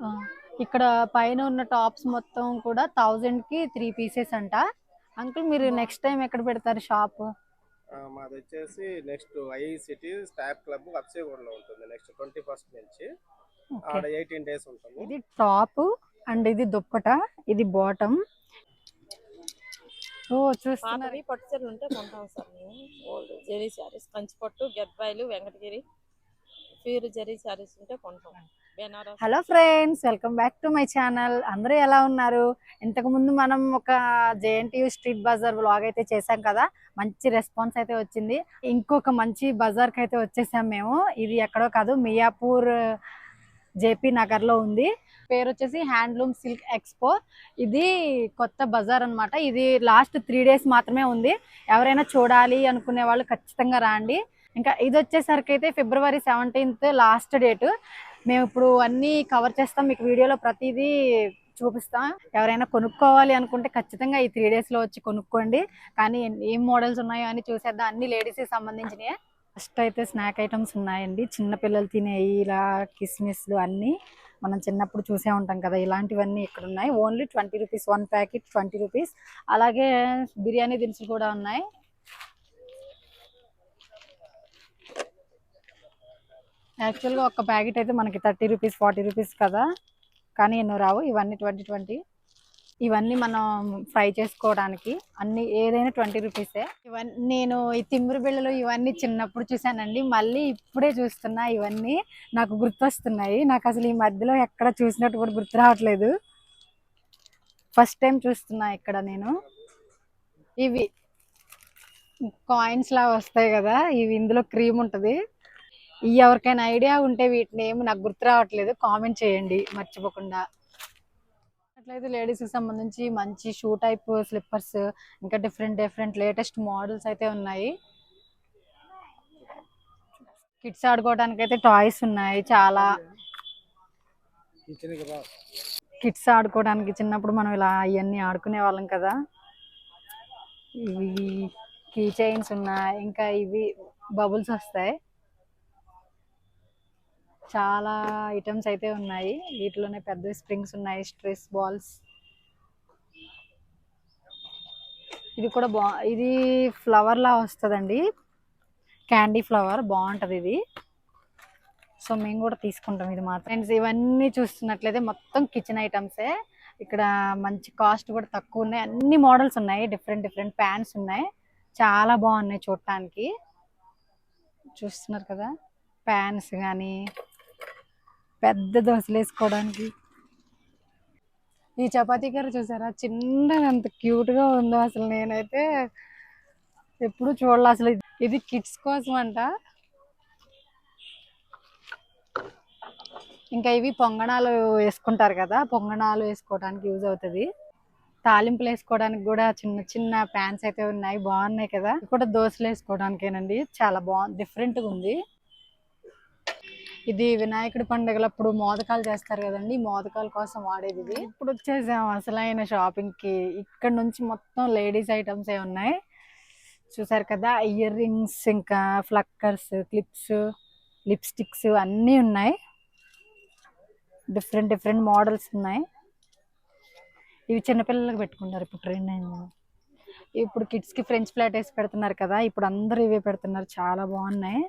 ఆ, ఇక్కడ పైన ఉన్న టాప్స్ మొత్తం కూడా 1000కి 3 పీసెస్ అంట. అంకుల్ మీరు నెక్స్ట్ టైం ఎక్కడ పెడతారు షాప్? మాది వచ్చేసి next I city stop club అక్షయగూడలో ఉంటుంది. నెక్స్ట్ 21st నుంచి ఆడ 18 days ఉంటుంది. ఇది టాప్ అండ్ ఇది దుప్పట, ఇది బాటమ్. ఓ చూస్తున్నారు, పట్టు చీరలు ఉంటే కొంటాం సార్ మేము. ఓల్డ్ జెరీ శారీస్, కంచిపట్టు, గెద్బాయిలు, వెంకటగిరి, ప్యూర్ జెరీ శారీస్ ఉంటే కొంటాం. Hello friends, welcome back to my channel. అందరూ ఎలా ఉన్నారు? ఇంతకు ముందు మనం ఒక జేఎన్టీయూ స్ట్రీట్ బజార్ వ్లాగ్ అయితే చేసాం కదా, మంచి రెస్పాన్స్ అయితే వచ్చింది. ఇంకొక మంచి బజార్కి అయితే వచ్చేసాం మేము. ఇది ఎక్కడో కాదు, మియాపూర్ జేపీ నగర్ లో ఉంది. పేరు వచ్చేసి హ్యాండ్లూమ్ సిల్క్ ఎక్స్పో. ఇది కొత్త బజార్ అన్నమాట. ఇది లాస్ట్ 3 days మాత్రమే ఉంది. ఎవరైనా చూడాలి అనుకునే వాళ్ళు ఖచ్చితంగా రండి. ఇంకా ఇది వచ్చేసరికి అయితే February 17th లాస్ట్ డేట్. మేము ఇప్పుడు అన్ని కవర్ చేస్తాం, మీకు వీడియోలో ప్రతిదీ చూపిస్తాం. ఎవరైనా కొనుక్కోవాలి అనుకుంటే ఖచ్చితంగా ఈ 3 days లో వచ్చి కొనుక్కోండి. కానీ ఏం మోడల్స్ ఉన్నాయో అని చూసేద్దాం. అన్ని లేడీస్ కి సంబంధించినవి. ఫస్ట్ అయితే స్నాక్ ఐటమ్స్ ఉన్నాయండి, చిన్న పిల్లలు తినేవి. ఇలా కిస్మిస్లు అన్ని మనం చిన్నప్పుడు చూసే ఉంటాం కదా, ఇలాంటివన్నీ ఇక్కడ ఉన్నాయి. Only 20 rupees, 1 packet 20 rupees. అలాగే బిర్యానీ దినుసులు కూడా ఉన్నాయి. యాక్చువల్గా ఒక ప్యాకెట్ అయితే మనకి 30 రూపీస్, 40 రూపీస్ కదా, కానీ ఎన్నో రావు. ఇవన్నీ 20. ఇవన్నీ మనం ఫ్రై చేసుకోవడానికి అన్ని ఏదైనా 20 రూపీసే. ఇవన్నీ నేను ఈ తిమ్మిరి బిళ్ళలు ఇవన్నీ చిన్నప్పుడు చూసానండి, మళ్ళీ ఇప్పుడే చూస్తున్నా. ఇవన్నీ నాకు గుర్తొస్తున్నాయి. నాకు అసలు ఈ మధ్యలో ఎక్కడ చూసినట్టు కూడా గుర్తు రావట్లేదు. ఫస్ట్ టైం చూస్తున్నా ఇక్కడ నేను. ఇవి కాయిన్స్ లా వస్తాయి కదా, ఇవి ఇందులో క్రీమ్ ఉంటుంది. ఎవరికైనా ఐడియా ఉంటే వీటిని ఏమి నాకు గుర్తు రావట్లేదు, కామెంట్ చేయండి మర్చిపోకుండా. అట్లయితే లేడీస్ కి సంబంధించి మంచి షూ టైప్ స్లిప్పర్స్, ఇంకా డిఫరెంట్ లేటెస్ట్ మోడల్స్ అయితే ఉన్నాయి. కిడ్స్ ఆడుకోవడానికి అయితే టాయ్స్ ఉన్నాయి చాలా. కిడ్స్ ఆడుకోవడానికి చిన్నప్పుడు మనం ఇలా ఇవన్నీ ఆడుకునే వాళ్ళం కదా. ఇవి కీ చైన్స్ ఉన్నాయి, ఇంకా ఇవి బబుల్స్ వస్తాయి. చాలా ఐటమ్స్ అయితే ఉన్నాయి. వీటిలోనే పెద్ద స్ప్రింగ్స్ ఉన్నాయి, స్ట్రెస్ బాల్స్. ఇది కూడా ఇది ఫ్లవర్ లా వస్తుందండి, క్యాండీ ఫ్లవర్, బాగుంటది ఇది. సో మేము కూడా తీసుకుంటాం ఇది మాత్రం. ఫ్రెండ్స్ ఇవన్నీ చూస్తున్నట్లయితే మొత్తం కిచెన్ ఐటమ్సే. ఇక్కడ మంచి కాస్ట్ కూడా తక్కువ ఉన్నాయి. అన్ని మోడల్స్ ఉన్నాయి, డిఫరెంట్ ప్యాంట్స్ ఉన్నాయి, చాలా బాగున్నాయి చూడటానికి. చూస్తున్నారు కదా, ప్యాంట్స్ కానీ పెద్ద దోశలు వేసుకోవడానికి. ఈ చపాతీ కర్ర చూసారా, చిన్నగా ఎంత క్యూట్ గా ఉందో. అసలు నేనైతే ఎప్పుడు చూడాలి. అసలు ఇది కిడ్స్ కోసం అంట. ఇంకా ఇవి పొంగణాలు వేసుకుంటారు కదా, పొంగణాలు వేసుకోవడానికి యూజ్ అవుతుంది. తాలింపులు వేసుకోవడానికి కూడా చిన్న ప్యాన్స్ అయితే ఉన్నాయి, బాగున్నాయి కదా. ఇది కూడా దోశలు వేసుకోవడానికేనండి, చాలా బాగుంది, డిఫరెంట్ గా ఉంది. ఇది వినాయకుడి పండుగలప్పుడు మోదకాలు చేస్తారు కదండి, మోదకాల కోసం వాడేది ఇది. ఇప్పుడు వచ్చేసాం అసలైన షాపింగ్ కి. ఇక్కడ నుంచి మొత్తం లేడీస్ ఐటమ్స్ ఏ ఉన్నాయి. చూసారు కదా, ఇయర్ రింగ్స్, ఇంకా ఫ్లక్కర్స్, క్లిప్స్, లిప్స్టిక్స్ అన్నీ ఉన్నాయి. డిఫరెంట్ మోడల్స్ ఉన్నాయి. ఇవి చిన్నపిల్లలకు పెట్టుకుంటారు, ఇప్పుడు ట్రెండ్ అయింది. ఇప్పుడు కిడ్స్ కి ఫ్రెంచ్ ఫ్లాట్ వేసి పెడుతున్నారు కదా, ఇప్పుడు అందరూ ఇవే పెడుతున్నారు, చాలా బాగున్నాయి.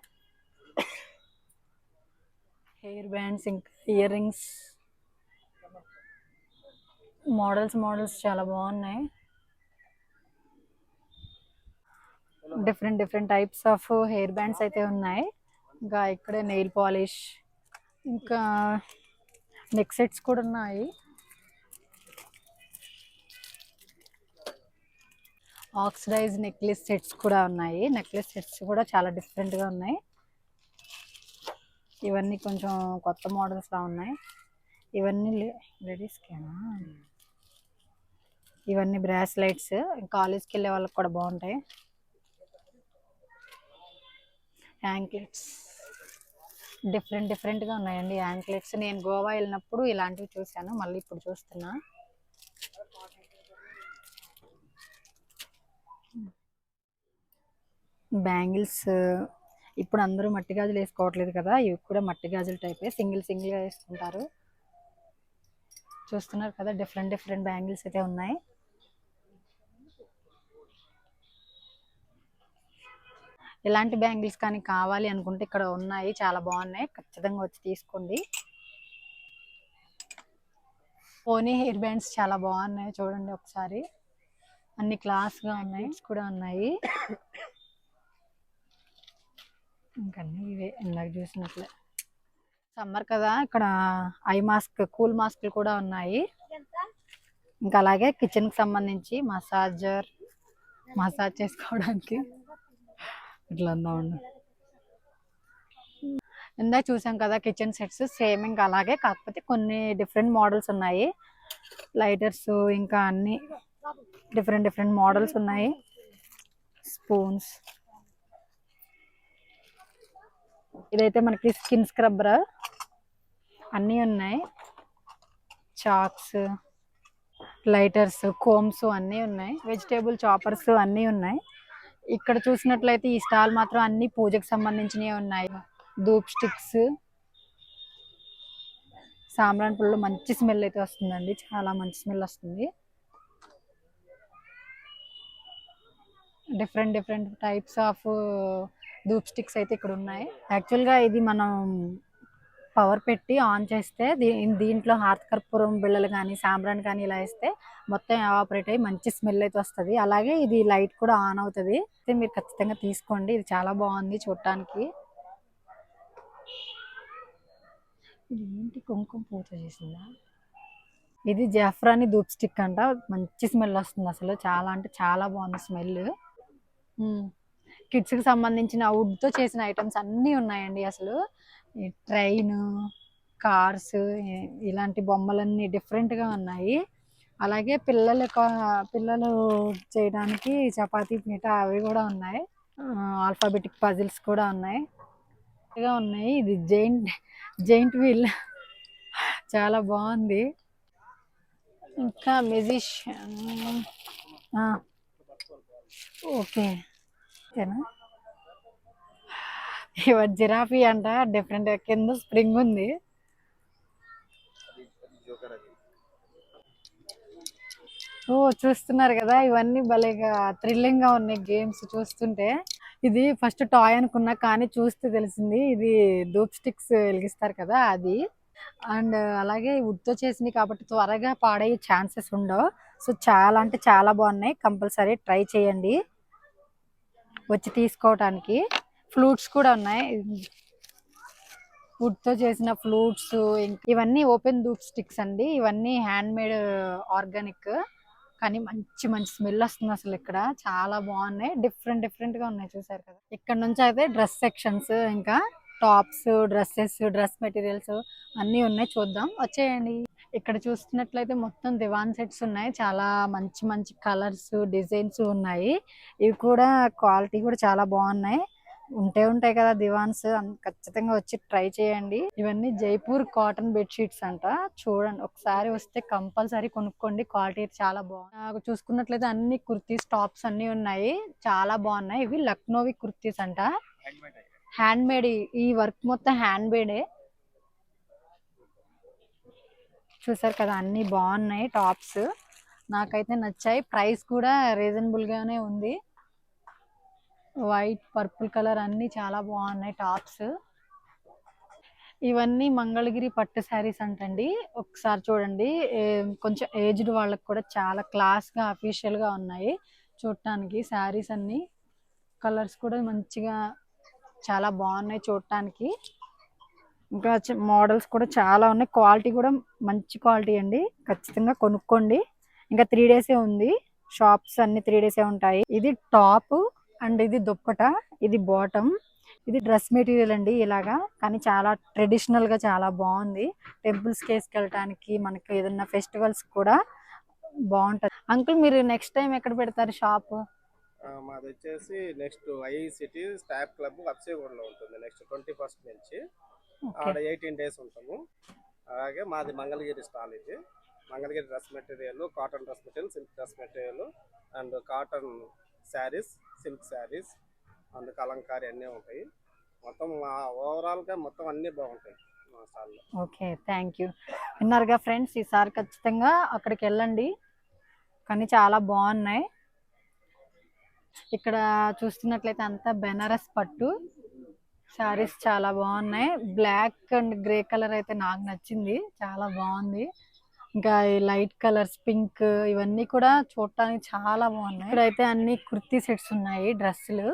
హెయిర్ బ్యాండ్స్, ఇంకా ఇయర్ రింగ్స్, మోడల్స్ చాలా బాగున్నాయి. Different types of hair bands అయితే ఉన్నాయి. ఇంకా ఇక్కడే నెయిల్ పాలిష్, ఇంకా నెక్ సెట్స్ కూడా ఉన్నాయి. ఆక్సిడైజ్ నెక్లెస్ సెట్స్ కూడా ఉన్నాయి. నెక్లెస్ సెట్స్ కూడా చాలా డిఫరెంట్ గా ఉన్నాయి. ఇవన్నీ కొంచెం కొత్త మోడల్స్ లా ఉన్నాయి. ఇవన్నీ లేడీస్కేనా, ఇవన్నీ బ్రాస్లెట్స్, కాలేజ్కి వెళ్ళే వాళ్ళకి కూడా బాగుంటాయి. యాంక్లెట్స్ డిఫరెంట్ గా ఉన్నాయండి యాంక్లెట్స్. నేను గోవా వెళ్ళినప్పుడు ఇలాంటివి చూసాను, మళ్ళీ ఇప్పుడు చూస్తున్నా. బ్యాంగిల్స్, ఇప్పుడు అందరూ మట్టి గాజులు వేసుకోవట్లేదు కదా, ఇవి కూడా మట్టి గాజుల టైపే, సింగిల్ గా వేసుకుంటారు. చూస్తున్నారు కదా, డిఫరెంట్ డిఫరెంట్ బ్యాంగిల్స్ అయితే ఉన్నాయి. ఇలాంటి బ్యాంగిల్స్ కానీ కావాలి అనుకుంటే ఇక్కడ ఉన్నాయి, చాలా బాగున్నాయి, ఖచ్చితంగా వచ్చి తీసుకోండి. పోనీ హెయిర్ బ్యాండ్స్ చాలా బాగున్నాయి, చూడండి ఒకసారి, అన్ని క్లాస్ గా ఉన్నాయి, కూడా ఉన్నాయి. ఇంకా ఇవే ఇందాక చూసినట్లే. సమ్మర్ కదా, ఇక్కడ ఐ మాస్క్, కూల్ మాస్క్లు కూడా ఉన్నాయి. ఇంకా అలాగే కిచెన్ కి సంబంధించి మసాజ్ చేసుకోవడానికి ఇట్లా ఉందా. ఇందాక చూసాం కదా కిచెన్ సెట్స్, సేమ్ ఇంకా అలాగే, కాకపోతే కొన్ని డిఫరెంట్ మోడల్స్ ఉన్నాయి. లైటర్స్ ఇంకా అన్ని డిఫరెంట్ డిఫరెంట్ మోడల్స్ ఉన్నాయి. స్పూన్స్, ఇదైతే మనకి స్కిన్ స్క్రబ్బర్ అన్నీ ఉన్నాయి. చాక్స్, లైటర్స్, కోమ్స్ అన్నీ ఉన్నాయి. వెజిటేబుల్ చాపర్స్ అన్నీ ఉన్నాయి. ఇక్కడ చూసినట్లయితే ఈ స్టాల్ మాత్రం అన్ని పూజకు సంబంధించినవి ఉన్నాయి. ధూప్ స్టిక్స్, సాంబ్రాన్ పుల్లు, మంచి స్మెల్ అయితే వస్తుందండి, చాలా మంచి స్మెల్ వస్తుంది. Different different types of dhoop sticks అయితే ఇక్కడ ఉన్నాయి. యాక్చువల్గా ఇది మనం పవర్ పెట్టి ఆన్ చేస్తే దీంట్లో హారతకర్పూరం బిళ్ళలు కానీ సాంబ్రాన్ కానీ ఇలా వేస్తే మొత్తం ఎవాపరేట్ అయ్యి మంచి స్మెల్ అయితే వస్తుంది. అలాగే ఇది లైట్ కూడా ఆన్ అవుతుంది. అయితే మీరు ఖచ్చితంగా తీసుకోండి, ఇది చాలా బాగుంది చూడటానికి. ఇది ఏంటి, కుంకుమ పూత చేసిందా? ఇది జాఫ్రాని ధూప్ స్టిక్ అంట, మంచి స్మెల్ వస్తుంది అసలు, చాలా అంటే చాలా బాగుంది స్మెల్. కిడ్స్ కి సంబంధించిన వుడ్ తో చేసిన ఐటమ్స్ అన్నీ ఉన్నాయండి. అసలు ట్రైన్, కార్స్, ఇలాంటి బొమ్మలన్నీ డిఫరెంట్ గా ఉన్నాయి. అలాగే పిల్లలు చేయడానికి చపాతీ పీట అవి కూడా ఉన్నాయి. ఆల్ఫాబెటిక్ పజిల్స్ కూడా ఉన్నాయి. ఇది జైంట్ వీల్, చాలా బాగుంది. ఇంకా మ్యూజిషియన్, ఓకే, ఇవాళ జిరాఫీ అంట, డిఫరెంట్, కింద స్ప్రింగ్ ఉంది. ఓ చూస్తున్నారు కదా, ఇవన్నీ భలేగా థ్రిల్లింగ్ గా ఉన్నాయి గేమ్స్ చూస్తుంటే. ఇది ఫస్ట్ టాయ్ అనుకున్నా, కానీ చూస్తే తెలిసింది ఇది ధూప్ స్టిక్స్ వెలిగిస్తారు కదా అది. అండ్ అలాగే వుడ్ తో చేసినవి కాబట్టి త్వరగా పాడయ్యే ఛాన్సెస్ ఉండవు. సో చాలా అంటే చాలా బాగున్నాయి, కంపల్సరీ ట్రై చేయండి వచ్చి తీసుకోవటానికి. ఫ్లూట్స్ కూడా ఉన్నాయి, వుడ్ తో చేసిన ఫ్లూట్స్. ఇవన్నీ ఓపెన్ ధూప్ స్టిక్స్ అండి, ఇవన్నీ హ్యాండ్ మేడ్, ఆర్గానిక్, కానీ మంచి మంచి స్మెల్ వస్తుంది అసలు. ఇక్కడ చాలా బాగున్నాయి, డిఫరెంట్ డిఫరెంట్ గా ఉన్నాయి, చూసారు కదా. ఇక్కడ నుంచి అయితే డ్రెస్ సెక్షన్స్, ఇంకా టాప్స్, డ్రెస్సెస్, డ్రెస్ మెటీరియల్స్ అన్నీ ఉన్నాయి, చూద్దాం వచ్చేయండి. ఇక్కడ చూస్తున్నట్లయితే మొత్తం దివాన్ సెట్స్ ఉన్నాయి, చాలా మంచి మంచి కలర్స్, డిజైన్స్ ఉన్నాయి. ఇవి కూడా క్వాలిటీ కూడా చాలా బాగున్నాయి. ఉంటాయి కదా దివాన్స్, ఖచ్చితంగా వచ్చి ట్రై చేయండి. ఇవన్నీ జైపూర్ కాటన్ బెడ్షీట్స్ అంట, చూడండి ఒకసారి వస్తే కంపల్సరీ కొనుక్కోండి, క్వాలిటీ చాలా బాగుంది. నాకు చూసుకున్నట్లయితే అన్ని కుర్తీస్, టాప్స్ అన్ని ఉన్నాయి, చాలా బాగున్నాయి. ఇవి లక్నోవి కుర్తీస్ అంట, హ్యాండ్ మేడ్. ఈ వర్క్ మొత్తం హ్యాండ్ మేడే, చూసారు కదా, అన్ని బాగున్నాయి టాప్స్, నాకైతే నచ్చాయి. ప్రైస్ కూడా రీజనబుల్ గానే ఉంది. వైట్, పర్పుల్ కలర్ అన్ని చాలా బాగున్నాయి టాప్స్. ఇవన్నీ మంగళగిరి పట్టు శారీస్ అంటండి, ఒకసారి చూడండి. కొంచెం ఏజ్డ్ వాళ్ళకి కూడా చాలా క్లాస్ గా, అఫీషియల్ గా ఉన్నాయి చూడటానికి. శారీస్ అన్ని కలర్స్ కూడా మంచిగా చాలా బాగున్నాయి చూడటానికి. ఇంకా మోడల్స్ కూడా చాలా ఉన్నాయి, క్వాలిటీ కూడా మంచి క్వాలిటీ అండి, ఖచ్చితంగా కొనుక్కోండి. ఇంకా 3 days ఉంది, షాప్స్ అన్ని 3 days ఉంటాయి. ఇది టాప్ అండ్ ఇది దుప్పట, ఇది బాటమ్, ఇది డ్రెస్ మెటీరియల్ అండి ఇలాగా, కానీ చాలా ట్రెడిషనల్ గా చాలా బాగుంది. టెంపుల్స్ వేసుకెళ్ళటానికి, మనకి ఏదైనా ఫెస్టివల్స్ కూడా బాగుంటది. అంకుల్ మీరు నెక్స్ట్ టైం ఎక్కడ పెడతారు షాప్? మాది వచ్చేసి next I city stop club అప్సేగూడలో ఉంటుంది. నెక్స్ట్ 21st నుంచి ఆడ 18 days ఉంటాము. అలాగే మాది మంగళగిరి స్టాల్. ఇది Mangalagiri dress material, cotton dress material, silk dress material and cotton saris, silk saris and Kalamkari అన్నీ ఉంటాయి. మొత్తం ఓవరాల్గా మొత్తం అన్నీ బాగుంటాయి. మా స్టాల్లో. Okay, thank you. విన్నారుగా ఫ్రెండ్స్, ఈసారి ఖచ్చితంగా అక్కడికి వెళ్ళండి, కానీ చాలా బాగున్నాయి. ఇక్కడ చూస్తున్నట్లయితే అంతా బెనారస్ పట్టు శారీస్ చాలా బాగున్నాయి. బ్లాక్ అండ్ గ్రే కలర్ అయితే నాకు నచ్చింది, చాలా బాగుంది. ఇంకా ఈ లైట్ కలర్స్, పింక్, ఇవన్నీ కూడా చూడటానికి చాలా బాగున్నాయి. ఇక్కడైతే అన్ని కుర్తీ సెట్స్ ఉన్నాయి, డ్రెస్సులు.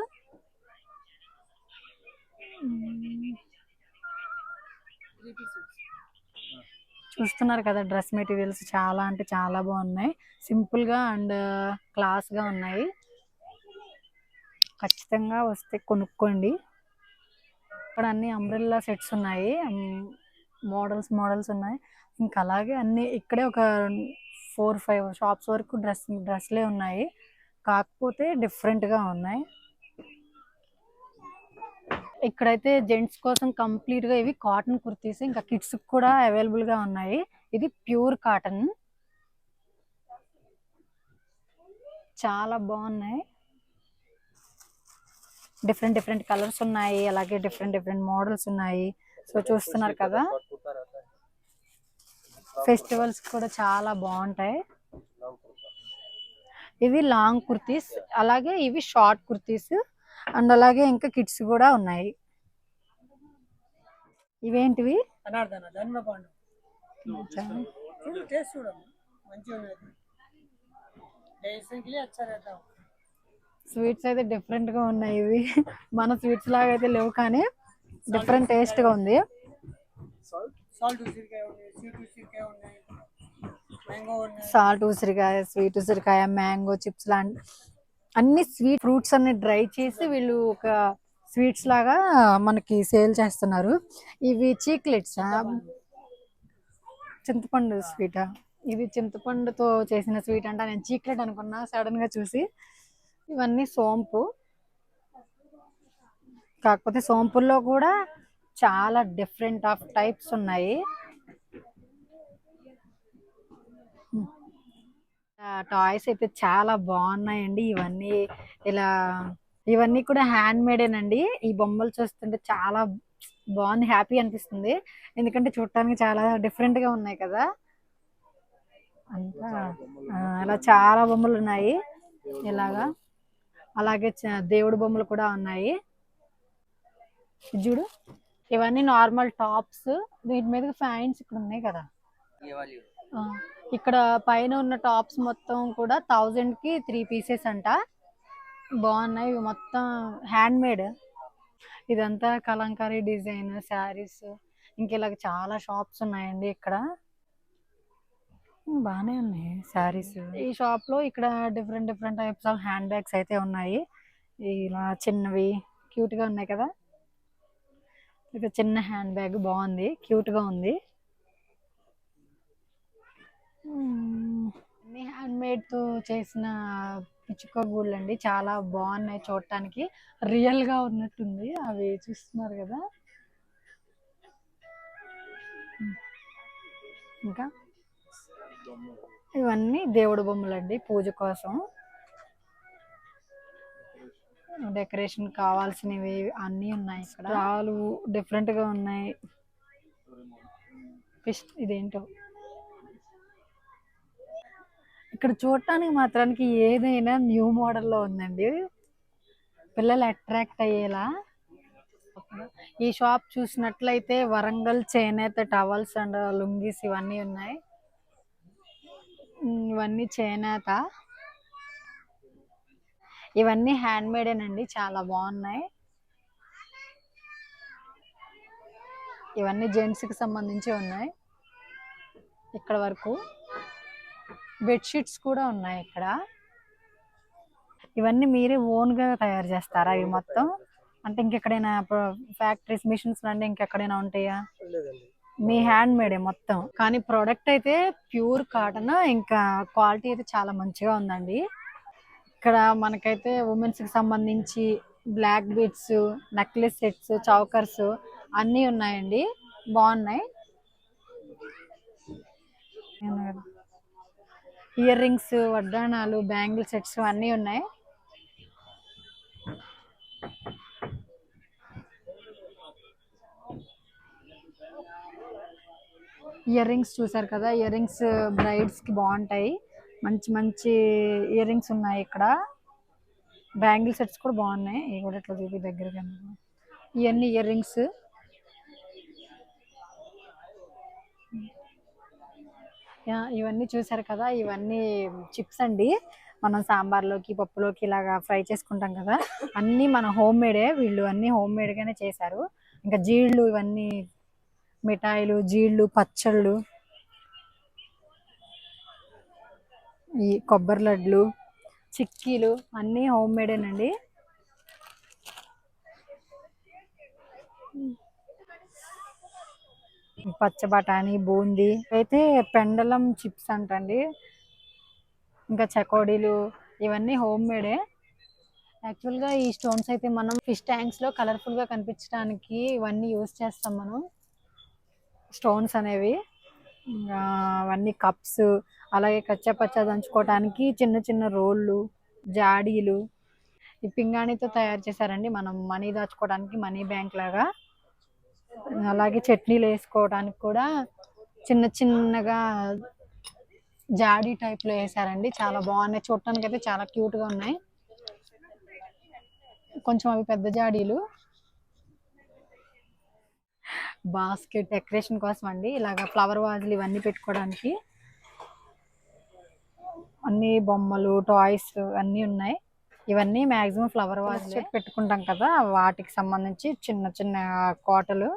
చూస్తున్నారు కదా, డ్రెస్ మెటీరియల్స్ చాలా అంటే చాలా బాగున్నాయి. సింపుల్ గా అండ్ క్లాస్ గా ఉన్నాయి. ఖచ్చితంగా వస్తే కొనుక్కోండి. ఇక్కడ అన్ని అంబ్రెల్లా సెట్స్ ఉన్నాయి, మోడల్స్ ఉన్నాయి. ఇంకా అలాగే అన్ని ఇక్కడే ఒక 4-5 షాప్స్ వరకు డ్రెస్లే ఉన్నాయి, కాకపోతే డిఫరెంట్ గా ఉన్నాయి. ఇక్కడైతే జెంట్స్ కోసం కంప్లీట్ గా ఇవి కాటన్ కుర్తీస్, ఇంకా కిడ్స్ కూడా అవైలబుల్ గా ఉన్నాయి. ఇది ప్యూర్ కాటన్, చాలా బాగున్నాయి. డిఫరెంట్ కలర్స్ ఉన్నాయి, అలాగే డిఫరెంట్ మోడల్స్ ఉన్నాయి. సో చూస్తున్నారు కదా, ఫెస్టివల్స్ కూడా చాలా బాగుంటాయి. ఇవి లాంగ్ కుర్తీస్, అలాగే ఇవి షార్ట్ కుర్తీస్, అండ్ అలాగే ఇంకా కిడ్స్ కూడా ఉన్నాయి. ఇవేంటివి? స్వీట్స్ అయితే డిఫరెంట్ గా ఉన్నాయి. ఇవి మన స్వీట్స్ లాగా అయితే లేవు, కానీ డిఫరెంట్ టేస్ట్ గా ఉంది. సాల్ట్ ఉసిరికాయ, స్వీట్ ఉసిరికాయ, మ్యాంగో చిప్స్ లాంటి అన్ని స్వీట్ ఫ్రూట్స్ అన్ని డ్రై చేసి వీళ్ళు ఒక స్వీట్స్ లాగా మనకి సేల్ చేస్తున్నారు. ఇవి చీక్లెట్స్, చింతపండు స్వీటా? ఇది చింతపండుతో చేసిన స్వీట్ అంట, నేను చీక్లెట్ అనుకున్నా సడన్ గా చూసి. ఇవన్నీ సోంపు, కాకపోతే సోంపుల్లో కూడా చాలా డిఫరెంట్ ఆఫ్ టైప్స్ ఉన్నాయి. టాయ్స్ అయితే చాలా బాగున్నాయండి. ఇవన్నీ కూడా హ్యాండ్ మేడేనండి. ఈ బొమ్మలు చూస్తుంటే చాలా బాగుంది, హ్యాపీ అనిపిస్తుంది. ఎందుకంటే చూడటానికి చాలా డిఫరెంట్ గా ఉన్నాయి కదా. అంతా ఇలా చాలా బొమ్మలు ఉన్నాయి ఇలాగా. అలాగే దేవుడి బొమ్మలు కూడా ఉన్నాయి. చూడు, ఇవన్నీ నార్మల్ టాప్స్, వీటి మీద ఫ్యాన్స్ ఇక్కడ ఉన్నాయి కదా. ఇక్కడ పైన ఉన్న టాప్స్ మొత్తం కూడా 1000 కి 3 పీసెస్ అంట. బాగున్నాయి, ఇవి మొత్తం హ్యాండ్ మేడ్. ఇదంతా కలంకారీ డిజైన్ శారీస్, ఇంక ఇలాగ చాలా షాప్స్ ఉన్నాయండి ఇక్కడ. బాగానే ఉన్నాయి శారీస్. ఈ షాప్ లో ఇక్కడ different types of hand bags అయితే ఉన్నాయి. ఇలా చిన్నవి క్యూట్ గా ఉన్నాయి కదా. ఇక చిన్న హ్యాండ్ బ్యాగ్ బాగుంది, క్యూట్ గా ఉంది. అన్ని హ్యాండ్ మేడ్ తో చేసిన పిచ్చుక గూళ్ళు అండి, చాలా బాగున్నాయి చూడటానికి, రియల్ గా ఉన్నట్టుంది. అవి చూస్తున్నారు కదా. ఇంకా ఇవన్నీ దేవుడు బొమ్మలు అండి, పూజ కోసం డెకరేషన్ కావాల్సినవి అన్నీ ఉన్నాయి ఇక్కడ. చాలా డిఫరెంట్ గా ఉన్నాయి. ఇదేంటో ఇక్కడ చూడటానికి మాత్రానికి ఏదైనా న్యూ మోడల్లో ఉందండి, పిల్లలు అట్రాక్ట్ అయ్యేలా. ఈ షాప్ చూసినట్లయితే వరంగల్ చేనేత టవల్స్ అండ్ లుంగీస్ ఇవన్నీ ఉన్నాయి. ఇవన్నీ చేనేత, ఇవన్నీ హ్యాండ్ మేడేనండి, చాలా బాగున్నాయి. ఇవన్నీ జెంట్స్ కి సంబంధించి ఉన్నాయి. ఇక్కడ వరకు బెడ్షీట్స్ కూడా ఉన్నాయి ఇక్కడ. ఇవన్నీ మీరే ఓన్ గా తయారు చేస్తారా ఇవి మొత్తం? అంటే ఇంకెక్కడైనా ఫ్యాక్టరీస్, మిషన్స్ లాంటి ఇంకెక్కడైనా ఉంటాయా? మీ హ్యాండ్ మేడే మొత్తం, కానీ ప్రోడక్ట్ అయితే ప్యూర్ కాటన్, ఇంకా క్వాలిటీ అయితే చాలా మంచిగా ఉందండి. ఇక్కడ మనకైతే ఉమెన్స్ కి సంబంధించి black beads, necklace sets, chokers అన్నీ ఉన్నాయండి, బాగున్నాయి. ఇయర్ రింగ్స్, వడ్డాణాలు, బ్యాంగిల్ సెట్స్ అన్నీ ఉన్నాయి. ఇయర్ రింగ్స్ చూసారు కదా, ఇయర్ రింగ్స్ బ్రైడ్స్ కి బాగుంటాయి. మంచి మంచి ఇయర్ రింగ్స్ ఉన్నాయి ఇక్కడ. బ్యాంగిల్ సెట్స్ కూడా బాగున్నాయి. ఇవి కూడా ఇట్లా చూపి దగ్గరగా. ఇవన్నీ ఇయర్ రింగ్స్. ఇవన్నీ చూసారు కదా, ఇవన్నీ చిప్స్ అండి. మనం సాంబార్లోకి పప్పులోకి ఇలాగా ఫ్రై చేసుకుంటాం కదా, అన్నీ మన హోమ్ మేడే. వీళ్ళు అన్నీ హోమ్ మేడ్ గానే చేశారు. ఇంకా జీళ్ళు, ఇవన్నీ మిఠాయిలు, జీళ్ళు, పచ్చళ్ళు, ఈ కొబ్బరి లడ్లు, చిక్కీలు అన్నీ హోమ్ మేడేనండి. పచ్చ బఠానీ, బూందీ అయితే పెండలం చిప్స్ అంటండి. ఇంకా చకోడీలు, ఇవన్నీ హోమ్ మేడే. యాక్చువల్గా ఈ స్టోన్స్ అయితే మనం ఫిష్ ట్యాంక్స్ లో కలర్ఫుల్ గా కనిపించడానికి ఇవన్నీ యూజ్ చేస్తాం మనం, స్టోన్స్ అనేవి. ఇంకా అవన్నీ కప్స్, అలాగే కచ్చా పచ్చా దంచుకోవడానికి చిన్న చిన్న రోళ్ళు, జాడీలు. ఈ పింగాణితో తయారు చేశారండి, మనం మనీ దాచుకోవడానికి మనీ బ్యాంక్ లాగా. అలాగే చట్నీలు వేసుకోవడానికి కూడా చిన్న చిన్నగా జాడీ టైప్ లో వేసారండి. చాలా బాగున్నాయి, చూడటానికి అయితే చాలా క్యూట్ గా ఉన్నాయి. కొంచెం అవి పెద్ద జాడీలు. బాస్కెట్ డెకరేషన్ కోసం అండి, ఇలాగ ఫ్లవర్ వాజులు ఇవన్నీ పెట్టుకోవడానికి. అన్ని బొమ్మలు, టాయ్స్ అన్నీ ఉన్నాయి. ఇవన్నీ మాక్సిమం ఫ్లవర్ వాజ్ పెట్టుకుంటాం కదా, వాటికి సంబంధించి చిన్న చిన్న కోటలు.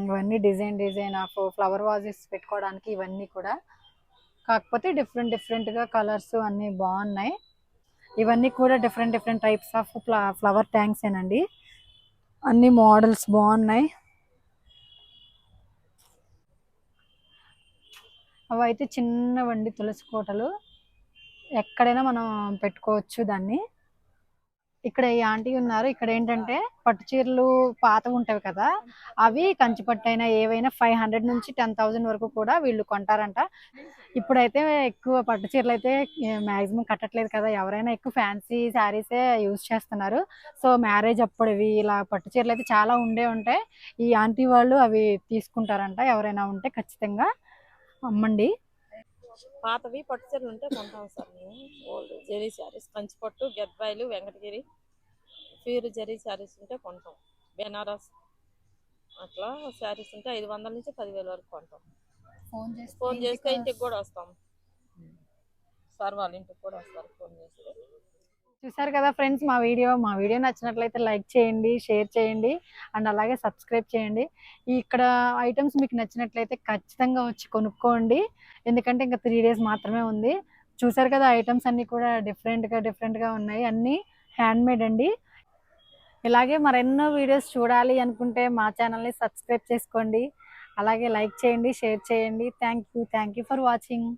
ఇవన్నీ design design of flower vases పెట్టుకోవడానికి ఇవన్నీ కూడా. కాకపోతే డిఫరెంట్ డిఫరెంట్ గా కలర్స్ అన్ని బాగున్నాయి. ఇవన్నీ కూడా different different types of flower tanks ఏనండి. అన్ని మోడల్స్ బాగున్నాయి. అవి అయితే చిన్నవండి, తులసి కోటలు. ఎక్కడైనా మనం పెట్టుకోవచ్చు దాన్ని. ఇక్కడ ఈ ఆంటీ ఉన్నారు. ఇక్కడ ఏంటంటే పట్టు చీరలు పాతవి ఉంటాయి కదా, అవి కంచి పట్టు అయినా ఏవైనా 500 నుంచి 10,000 వరకు కూడా వీళ్ళు కొంటారంట. ఇప్పుడైతే ఎక్కువ పట్టు చీరలు అయితే మాక్సిమం కట్టట్లేదు కదా, ఎవరైనా ఎక్కువ ఫ్యాన్సీ శారీసే యూజ్ చేస్తున్నారు. సో మ్యారేజ్ అప్పుడువి ఇలా పట్టు చీరలు అయితే చాలా ఉండే ఉంటాయి. ఈ ఆంటీ వాళ్ళు అవి తీసుకుంటారంట. ఎవరైనా ఉంటే ఖచ్చితంగా అమ్మండి. పాతవి పట్టు చీరలు ఉంటే కొంటాం సార్ మేము. ఓల్డ్ జరీ శారీస్, కంచిపట్టు, గెడ్బాయిలు, వెంకటగిరి, ప్యూర్ జరీ శారీస్ ఉంటే కొంటాం. బెనారస్ అట్లా శారీస్ ఉంటే 500 నుంచి 10,000 వరకు కొంటాం. ఫోన్ చేస్తే ఇంటికి కూడా వస్తాం సార్, వాళ్ళ ఇంటికి కూడా వస్తారు ఫోన్ చేస్తే. చూసారు కదా ఫ్రెండ్స్, మా వీడియో నచ్చినట్లయితే లైక్ చేయండి, షేర్ చేయండి, అండ్ అలాగే సబ్స్క్రైబ్ చేయండి. ఇక్కడ ఐటమ్స్ మీకు నచ్చినట్లయితే ఖచ్చితంగా వచ్చి కొనుక్కోండి, ఎందుకంటే ఇంకా 3 days మాత్రమే ఉంది. చూసారు కదా, ఐటమ్స్ అన్నీ కూడా డిఫరెంట్గా ఉన్నాయి. అన్నీ హ్యాండ్ మేడ్ అండి. ఇలాగే మరెన్నో వీడియోస్ చూడాలి అనుకుంటే మా ఛానల్ని సబ్స్క్రైబ్ చేసుకోండి, అలాగే లైక్ చేయండి, షేర్ చేయండి. Thank you for watching.